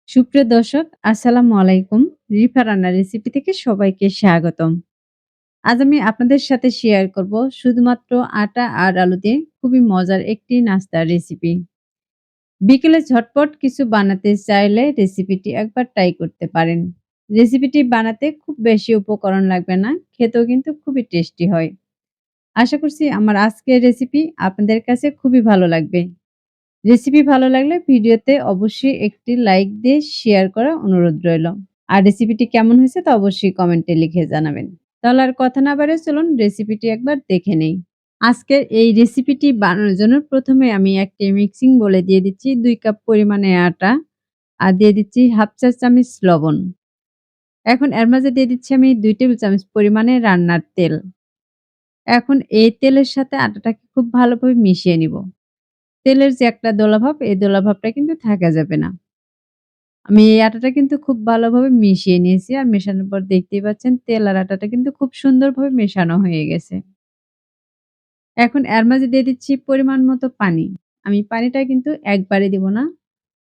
সুপ্রিয় দর্শক, আসসালামু আলাইকুম। রিফা রান্নার রেসিপি থেকে সবাইকে স্বাগতম। আজ আমি আপনাদের সাথে শেয়ার করব শুধুমাত্র আটা আর আলু দিয়ে খুবই মজার একটি নাস্তার রেসিপি। বিকেলে ঝটপট কিছু বানাতে চাইলে রেসিপিটি একবার ট্রাই করতে পারেন। রেসিপিটি বানাতে খুব বেশি উপকরণ লাগবে না, খেতেও কিন্তু খুবই টেস্টি হয়। আশা করছি আমার আজকের রেসিপি আপনাদের কাছে খুবই ভালো লাগবে। রেসিপি ভালো লাগলে ভিডিওতে অবশ্যই একটি লাইক দিয়ে শেয়ার করার অনুরোধ রইল। আর রেসিপিটি কেমন হয়েছে তা অবশ্যই কমেন্টে লিখে জানাবেন। তাহলে আর কথা না বাড়িয়ে চলুন রেসিপিটি একবার দেখে নেই। আজকের এই রেসিপিটি বানানোর জন্য প্রথমে আমি একটি মিক্সিং বোলে দিয়ে দিচ্ছি ২ কাপ পরিমাণে আটা আর দিয়ে দিচ্ছি ১/২ চা চামচ লবণ। এখন এর মাঝে দিয়ে দিচ্ছি আমি ২ টেবিল চামচ পরিমাণে রান্নার তেল। এখন এই তেলের সাথে আটাটাকে খুব ভালোভাবে মিশিয়ে নিব। তেলের যে একটা দোলাভাব, এই দোলাভাবটা কিন্তু থাকা যাবে না। আমি এই আটাটা কিন্তু খুব ভালোভাবে মিশিয়ে নিয়েছি। আর মেশানোর পর দেখতেই পাচ্ছেন তেল আর আটাটা কিন্তু খুব সুন্দরভাবে মেশানো হয়ে গেছে। এখন এর মাঝে দিয়ে দিচ্ছি পরিমাণ মতো পানি। আমি পানিটা কিন্তু একবারে দিব না।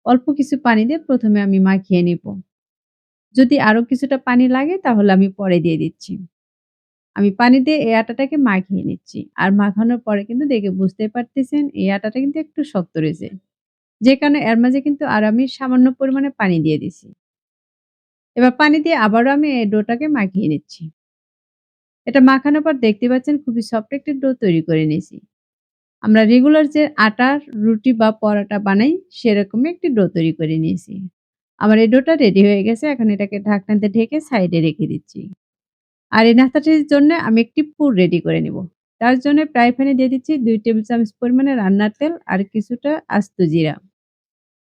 অল্প কিছু পানি দিয়ে ১ম এ আমি মাখিয়ে নিব। যদি আরো কিছুটা পানি লাগে তাহলে আমি পরে দিয়ে দিচ্ছি। আমি পানি দিয়ে এই আটাটাকে মাখিয়ে নিচ্ছি। আর মাখানোর পরে কিন্তু দেখে বুঝতেই পারতেছেন এই আটাটা কিন্তু একটু শক্ত রয়েছে। যে কারণে এর মাঝে কিন্তু আর আমি সামান্য পরিমাণে পানি দিয়ে দিছি। এবার পানি দিয়ে আবারও আমি এই ডোটাকে মাখিয়ে নিচ্ছি। এটা মাখানোর পর দেখতে পাচ্ছেন খুবই সফট একটি ডো তৈরি করে নিয়েছি। আমরা রেগুলার যে আটার রুটি বা পরোটা বানাই সেরকমই একটি ডো তৈরি করে নিয়েছি। আমার এই ডোটা রেডি হয়ে গেছে। এখন এটাকে ঢাকনা দিয়ে ঢেকে সাইডে রেখে দিচ্ছি। আর এই নাস্তাটির জন্য আমি একটি পুর রেডি করে নিব। তার জন্য ফ্রাই প্যানে দিয়ে দিচ্ছি ২ টেবিল চামচ পরিমাণে রান্নার তেল আর কিছুটা আস্ত জিরা।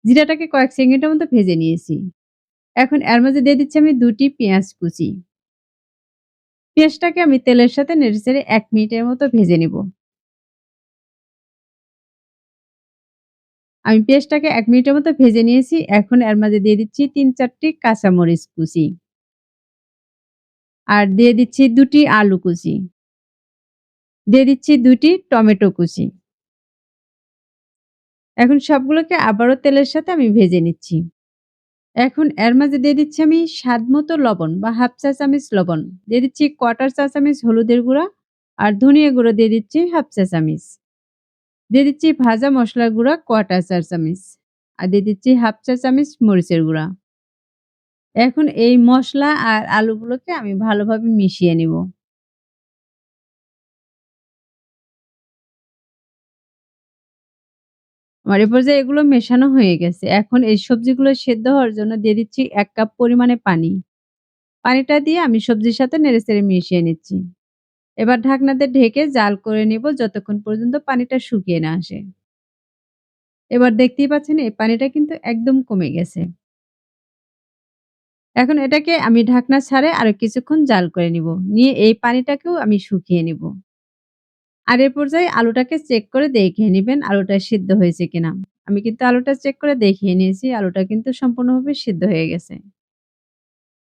জিরাটাকে কয়েক সেকেন্ডের মতো ভেজে নিয়েছি। এখন এর মাঝে দিয়ে দিচ্ছি আমি ২ টি পেঁয়াজ কুচি। পেঁয়াজটাকে আমি তেলের সাথে নেড়েচেড়ে ১ মিনিটের মতো ভেজে নিব। আমি পেঁয়াজটাকে ১ মিনিটের মতো ভেজে নিয়েছি। এখন এর মাঝে দিয়ে দিচ্ছি ৩-৪ টি কাঁচামরিচ কুচি। আর দিয়ে দিচ্ছি ২ টি আলু কুচি। দিয়ে দিচ্ছি ২ টি টমেটো কুচি। এখন সবগুলোকে আবারও তেলের সাথে আমি ভেজে নিচ্ছি। এখন এর মাঝে দিয়ে দিচ্ছি আমি স্বাদমতো লবণ বা ১/২ চা চামচ লবণ। দিয়ে দিচ্ছি ১/৪ চা চামচ হলুদের গুঁড়া আর ধনিয়া গুঁড়ো দিয়ে দিচ্ছি ১/২ চা চামচ। দিয়ে দিচ্ছি ভাজা মসলার গুঁড়া ১/৪ চা চামচ। আর দিয়ে দিচ্ছি ১/২ চা চামচ মরিচের গুঁড়া। এখন এই মসলা আর আলুগুলোকে আমি ভালোভাবে মিশিয়ে নিব। আমার এ পর্যায়ে এগুলো মেশানো হয়ে গেছে। এখন এই সবজিগুলো সেদ্ধ হওয়ার জন্য দিয়ে দিচ্ছি ১ কাপ পরিমাণে পানি। পানিটা দিয়ে আমি সবজির সাথে নেড়েচেড়ে মিশিয়ে নিচ্ছি। এবার ঢাকনা দিয়ে ঢেকে জাল করে নিব যতক্ষণ পর্যন্ত পানিটা শুকিয়ে না আসে। এবার দেখতেই পাচ্ছেন এই পানিটা কিন্তু একদম কমে গেছে। এখন এটাকে আমি ঢাকনা ছাড়ে আরো কিছুক্ষণ জাল করে নিব। নিয়ে এই পানিটাকেও আমি শুকিয়ে নিব। আর এ পর্যায়ে আলুটাকে চেক করে দেখে নিবেন আলুটা সিদ্ধ হয়েছে কিনা। আমি কিন্তু আলুটা চেক করে দেখিয়ে নিয়েছি। আলুটা কিন্তু সম্পূর্ণভাবে সিদ্ধ হয়ে গেছে।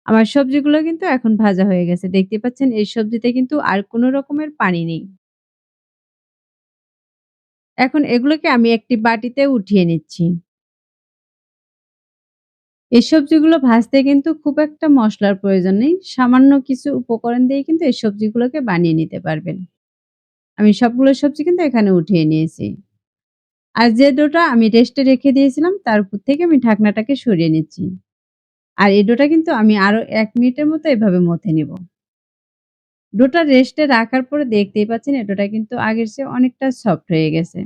আমার সবজিগুলো কিন্তু এখন ভাজা হয়ে গেছে। দেখতে পাচ্ছেন এই সবজিতে কিন্তু আর কোন রকমের পানি নেই। এখন এগুলোকে আমি একটি বাটিতে উঠিয়ে নিচ্ছি। এই সবজিগুলো ভাজতে কিন্তু খুব একটা মসলার প্রয়োজন নেই। সামান্য কিছু উপকরণ দিয়েই কিন্তু এই সবজিগুলোকে বানিয়ে নিতে পারবেন। আমি সবগুলো সবজি কিন্তু এখানে উঠিয়ে নিয়েছি। আর যে ডোটা আমি রেস্টে রেখে দিয়েছিলাম তার উপর থেকে আমি ঢাকনাটাকে সরিয়ে নিচ্ছি। আর এই ডোটা কিন্তু আমি আরো ১ মিনিটের মতো এভাবে মথে নিব। ডোটা রেস্টে রাখার পরে দেখতেই পাচ্ছেন এই ডোটা কিন্তু আগের চেয়ে অনেকটা সফট হয়ে গেছে।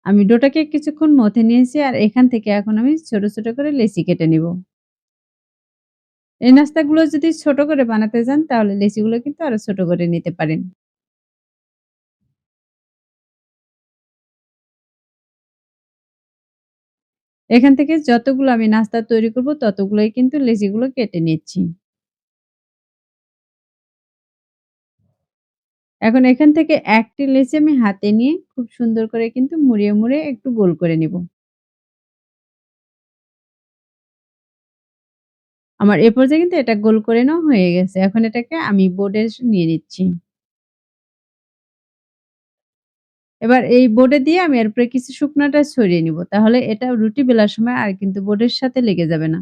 আমি ডোটাকে কিছুক্ষণ মথে নিয়েছি আর এখান থেকে এখন আমি ছোট, ছোট করে লেচি কেটে নিব। এই নাস্তাগুলো যদি ছোট করে বানাতে যান তাহলে লেচিগুলো কিন্তু আরো ছোট করে নিতে পারেন। এখান থেকে যতগুলো আমি নাস্তা তৈরি করব ততগুলোই কিন্তু লেচিগুলো কেটে নিচ্ছি। এখন এখান থেকে একটি লেচি আমি হাতে নিয়ে খুব সুন্দর করে কিন্তু মুড়িয়ে, মুড়িয়ে একটু গোল করে নিব। আমার এ পর্যায়ে কিন্তু এটা গোল করে নেওয়া হয়ে গেছে। এখন এটাকে আমি বোর্ডে নিয়ে নিচ্ছি। এবার এই বোর্ডে দিয়ে আমি এর উপরে কিছু শুকনো আটা ছড়িয়ে নিব। তাহলে এটা রুটি বেলার সময় আর কিন্তু বোর্ডের সাথে লেগে যাবে না।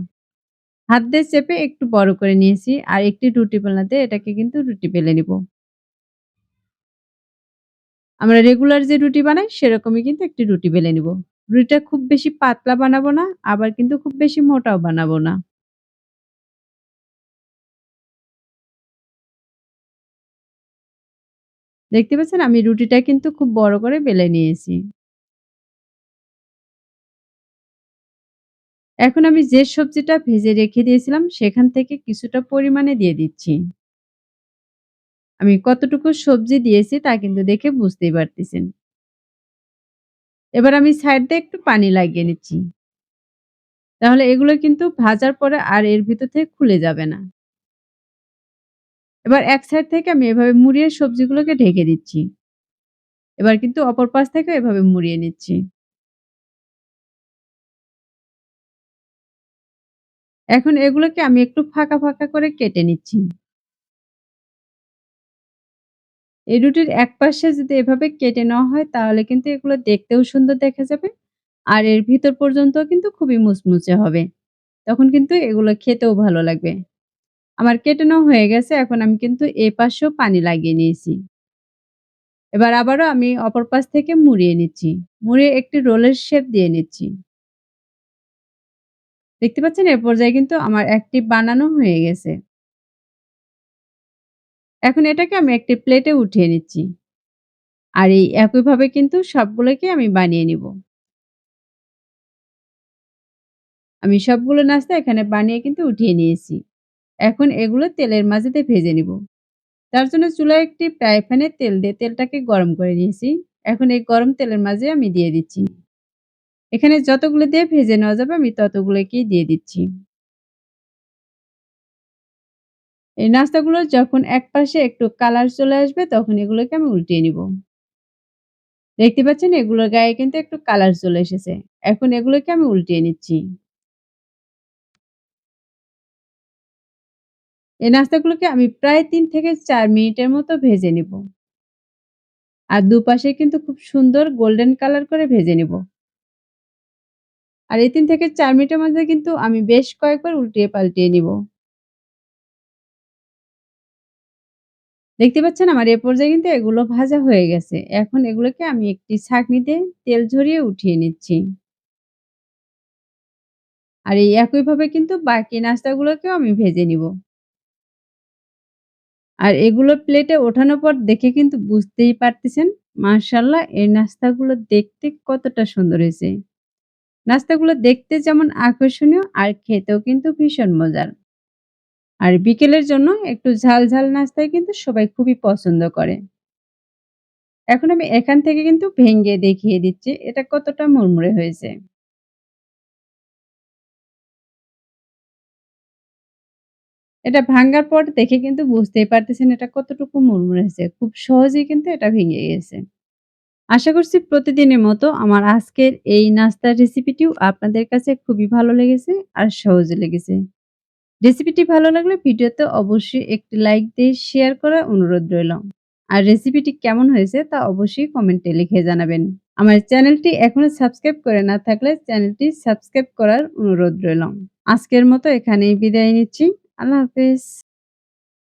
হাত দিয়ে চেপে একটু বড় করে নিয়েছি। আর একটি রুটি বেলনা দিয়ে এটাকে কিন্তু রুটি বেলে নিব। আমরা রেগুলার যে রুটি বানাই সেরকমই কিন্তু একটি রুটি বেলে নিব। রুটিটা খুব বেশি পাতলা বানাবো না, আবার কিন্তু খুব বেশি মোটাও বানাবো না। দেখতে পাচ্ছেন আমি রুটিটা কিন্তু খুব বড় করে বেলে নিয়েছি। এখন আমি যে সবজিটা ভেজে রেখে দিয়েছিলাম সেখান থেকে কিছুটা পরিমাণে দিয়ে দিচ্ছি। আমি কতটুকু সবজি দিয়েছি তা কিন্তু দেখে বুঝতেই পারতেছেন। এবার আমি সাইড দিয়ে একটু পানি লাগিয়ে নিচ্ছি। তাহলে এগুলো কিন্তু ভাজার পরে আর এর ভিতর থেকে খুলে যাবে না। এবার এক সাইড থেকে আমি এভাবে মুড়িয়ে সবজিগুলোকে ঢেকে দিচ্ছি। এবার কিন্তু অপর পাশ থেকে এভাবে মুড়িয়ে নিচ্ছি। এখন এগুলোকে আমি একটু ফাঁকা, ফাঁকা করে কেটে নিচ্ছি। এই রুটির এক পাশে যদি এভাবে কেটে নেওয়া হয় তাহলে কিন্তু এগুলো দেখতেও সুন্দর দেখা যাবে। আর এর ভিতর পর্যন্তও কিন্তু খুবই মুচমুচে হবে। তখন কিন্তু এগুলো খেতেও ভালো লাগবে। আমার কেটে নেওয়া হয়ে গেছে। এখন আমি কিন্তু এপাশেও পানি লাগিয়ে নিয়েছি। এবার আবারও আমি অপর পাশ থেকে মুড়িয়ে নিচ্ছি। মুড়িয়ে একটি রোলের শেপ দিয়ে নিচ্ছি। দেখতে পাচ্ছেন এ পর্যায়ে কিন্তু আমার একটি বানানো হয়ে গেছে। এখন এটাকে আমি একটি প্লেটে উঠিয়ে নিচ্ছি। আর এই একইভাবে কিন্তু সবগুলোকে আমি বানিয়ে নিব। আমি সবগুলো নাস্তা এখানে বানিয়ে কিন্তু উঠিয়ে নিয়েছি। এখন এগুলো তেলের মাঝে দিয়ে ভেজে নিব। তার জন্য চুলায় একটি ফ্রাই প্যানে তেল দিয়ে তেলটাকে গরম করে নিয়েছি। এখন এই গরম তেলের মাঝে আমি দিয়ে দিচ্ছি। এখানে যতগুলো দিয়ে ভেজে নেওয়া যাবে আমি ততগুলোকেই দিয়ে দিচ্ছি। এই নাস্তাগুলো যখন একপাশে একটু কালার চলে আসবে তখন এগুলোকে আমি উল্টিয়ে নিব। দেখতে পাচ্ছেন এগুলোর গায়ে কিন্তু একটু কালার চলে এসেছে। এখন এগুলোকে আমি উল্টিয়ে নিচ্ছি। এই নাস্তাগুলোকে আমি প্রায় ৩ থেকে ৪ মিনিটের মতো ভেজে নিব। আর দুপাশে কিন্তু খুব সুন্দর গোল্ডেন কালার করে ভেজে নিব। আর এই ৩ থেকে ৪ মিনিটের মধ্যে কিন্তু আমি বেশ কয়েকবার উল্টিয়ে পাল্টিয়ে নিব। দেখতে পাচ্ছেন আমার এ পর্যায়ে কিন্তু এগুলো ভাজা হয়ে গেছে। এখন এগুলোকে আমি একটি ছাঁকনিতে তেল ঝরিয়ে উঠিয়ে নিচ্ছি। আর এই একইভাবে কিন্তু বাকি নাস্তাগুলোকেও আমি ভেজে নিব। আর এগুলো প্লেটে ওঠানোর পর দেখে কিন্তু বুঝতেই পারতেছেন, মাশাআল্লাহ এই নাস্তাগুলো দেখতে কতটা সুন্দর হয়েছে। নাস্তাগুলো দেখতে যেমন আকর্ষণীয় আর খেতেও কিন্তু ভীষণ মজার। আর বিকেলের জন্য একটু ঝাল, ঝাল নাস্তায় কিন্তু সবাই খুবই পছন্দ করে। এখন আমি এখান থেকে কিন্তু ভেঙে দেখিয়ে দিচ্ছি এটা কতটা মুড়মুড়ে হয়েছে। এটা ভাঙ্গার পর দেখে কিন্তু বুঝতেই পারতেছেন এটা কতটুকু মুড়মুড়ে হয়েছে। খুব সহজেই কিন্তু এটা ভেঙে গেছে। আশা করছি প্রতিদিনের মতো আমার আজকের এই নাস্তার রেসিপিটিও আপনাদের কাছে খুবই ভালো লেগেছে আর সহজে লেগেছে। রেসিপিটি ভালো লাগলে ভিডিওতে অবশ্যই একটি লাইক দিয়ে শেয়ার করার অনুরোধ রইল। আর রেসিপিটি কেমন হয়েছে তা অবশ্যই কমেন্টে লিখে জানাবেন। আমার চ্যানেলটি এখনো সাবস্ক্রাইব করে না থাকলে চ্যানেলটি সাবস্ক্রাইব করার অনুরোধ রইল। আজকের মতো এখানেই বিদায় নিচ্ছি। আল্লাহ হাফেজ।